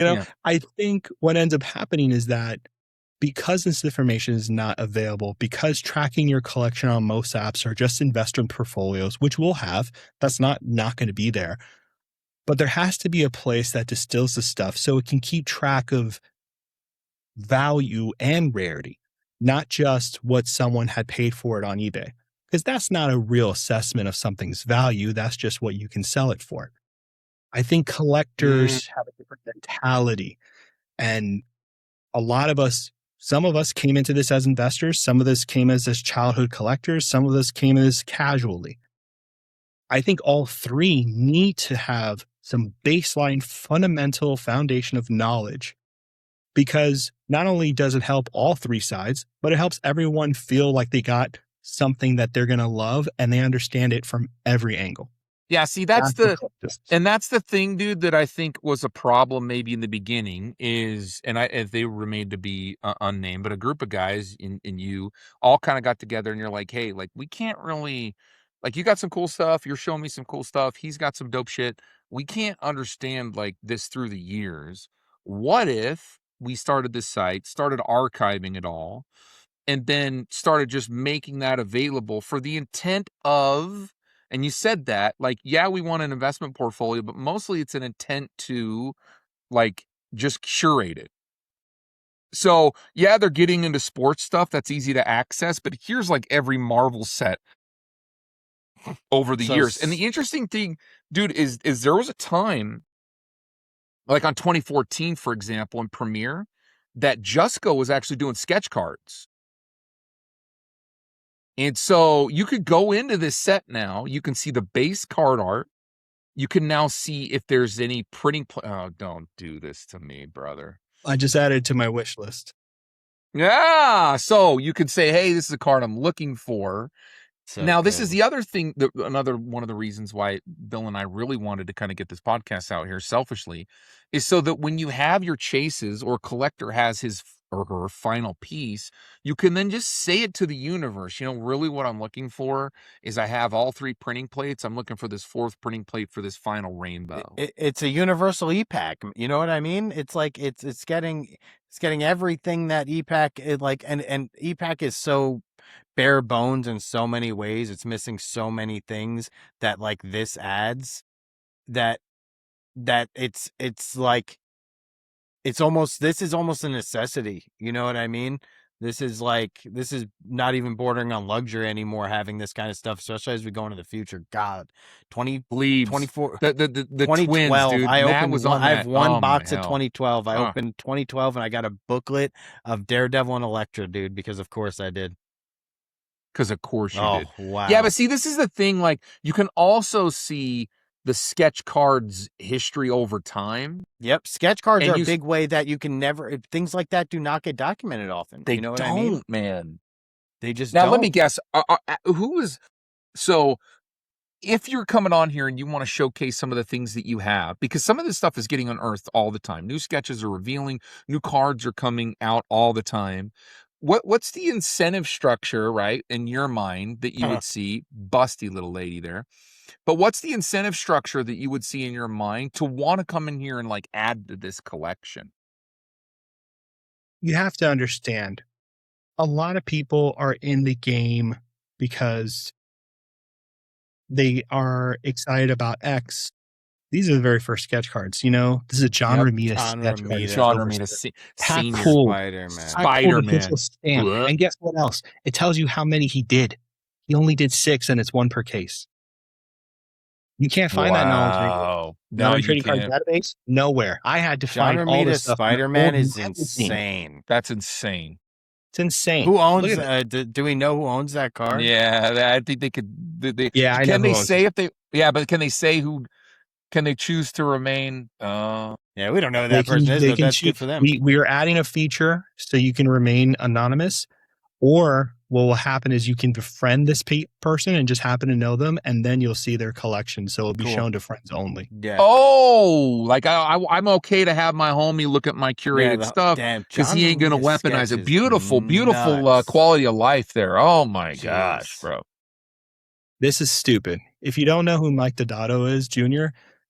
Yeah. I think what ends up happening is that because this information is not available, because tracking your collection on most apps are just investor portfolios, which we'll have, that's not going to be there. But there has to be a place that distills the stuff so it can keep track of value and rarity, not just what someone had paid for it on eBay. Because that's not a real assessment of something's value. That's just what you can sell it for. I think collectors have a different mentality. And a lot of us, some of us came into this as investors. Some of us came as childhood collectors. Some of us came as casually. I think all three need to have some baseline fundamental foundation of knowledge, because not only does it help all three sides, but it helps everyone feel like they got something that they're going to love and they understand it from every angle. Yeah, see, that's the thing, dude, that I think was a problem maybe in the beginning is, and if they were made to be unnamed, but a group of guys in you all kind of got together and you're like, hey, like, we can't really, like, you got some cool stuff. You're showing me some cool stuff. He's got some dope shit. We can't understand like this through the years. What if we started this site, started archiving it all, and then started just making that available for the intent of, and you said that, like, yeah, we want an investment portfolio, but mostly it's an intent to, like, just curate it. So, yeah, they're getting into sports stuff that's easy to access, but here's like every Marvel set over the years. And the interesting thing, dude, is there was a time, like on 2014, for example, in Premiere, that Jusco was actually doing sketch cards. And so you could go into this set now. You can see the base card art. You can now see if there's any printing. Oh, don't do this to me, brother. I just added it to my wish list. Yeah. So you could say, hey, this is a card I'm looking for. So now, this is the other thing, another one of the reasons why Bill and I really wanted to kind of get this podcast out here selfishly, is so that when you have your chases or collector has his or her final piece, you can then just say it to the universe. You know, really what I'm looking for is I have all three printing plates. I'm looking for this fourth printing plate for this final rainbow. It's a universal e-pack. You know what I mean? It's like it's getting everything that e-pack is like, and e-pack is so bare bones in so many ways. It's missing so many things that like this adds, that it's like, this is almost a necessity. You know what I mean? This is not even bordering on luxury anymore, having this kind of stuff, especially as we go into the future. God, 24, the 2012, twins, dude. I have one box of 2012. I opened 2012 and I got a booklet of Daredevil and Elektra, dude, because of course I did. Because of course you did. Wow. Yeah, but see, this is the thing. Like, you can also see the sketch cards history over time. Yep, sketch cards are a big way that you can never, things like that do not get documented often. They you know what don't, I mean? Man. They just now don't. Let me guess. Who is so? If you're coming on here and you want to showcase some of the things that you have, because some of this stuff is getting unearthed all the time. New sketches are revealing, new cards are coming out all the time. What's the incentive structure, right, in your mind that you would see, busty little lady there, but what's the incentive structure that you would see in your mind to want to come in here and like add to this collection? You have to understand, a lot of people are in the game because they are excited about X. These are the very first sketch cards. You know, this is a John Romita sketch card. John Romita, senior Spider-Man. Stamp. And guess what else? It tells you how many he did. He only did 6, and it's 1 per case. You can't find that knowledge anymore. No, trading card database? Nowhere. I had to John find all this stuff. Spider-Man is insane. That's insane. It's insane. Who owns? Do we know who owns that card? Yeah, I think they could. Yeah, can they say if they? Yeah, but can they say who? Can they choose to remain? Yeah, we don't know who that person is, but that's good for them. We are adding a feature so you can remain anonymous, or what will happen is you can befriend this person and just happen to know them, and then you'll see their collection. So it'll be shown to friends only. Yeah. Oh, like I'm okay to have my homie look at my curated stuff because he ain't gonna weaponize it. Beautiful quality of life there. Oh my gosh, bro. This is stupid. If you don't know who Mike Dodato is, Jr.,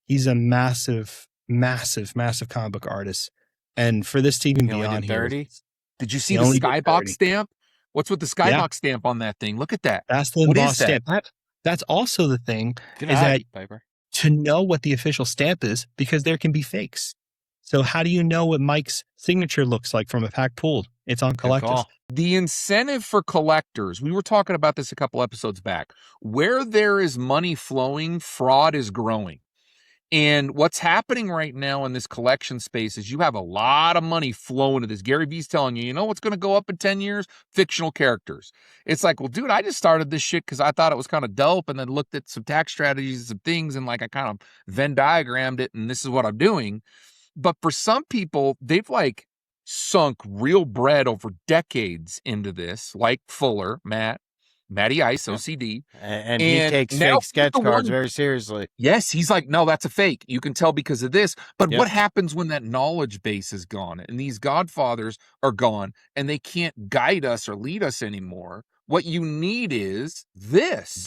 he's a massive massive, massive comic book artists. And for this to even be on here, did you see the skybox stamp? What's with the skybox stamp on that thing? Look at that. That's the embossed stamp. That's also the thing to know what the official stamp is, because there can be fakes. So how do you know what Mike's signature looks like from a pack pooled? It's on collectors. The incentive for collectors, we were talking about this a couple episodes back. Where there is money flowing, fraud is growing. And what's happening right now in this collection space is you have a lot of money flowing to this. Gary Vee's telling you, you know what's going to go up in 10 years? Fictional characters. It's like, well, dude, I just started this shit because I thought it was kind of dope, and then looked at some tax strategies and some things, and like I kind of Venn diagrammed it, and this is what I'm doing. But for some people, they've like sunk real bread over decades into this, like Fuller, Matty Ice, OCD. And he takes fake sketch cards very seriously. Yes, he's like, no, that's a fake. You can tell because of this. But what happens when that knowledge base is gone and these godfathers are gone and they can't guide us or lead us anymore? What you need is this.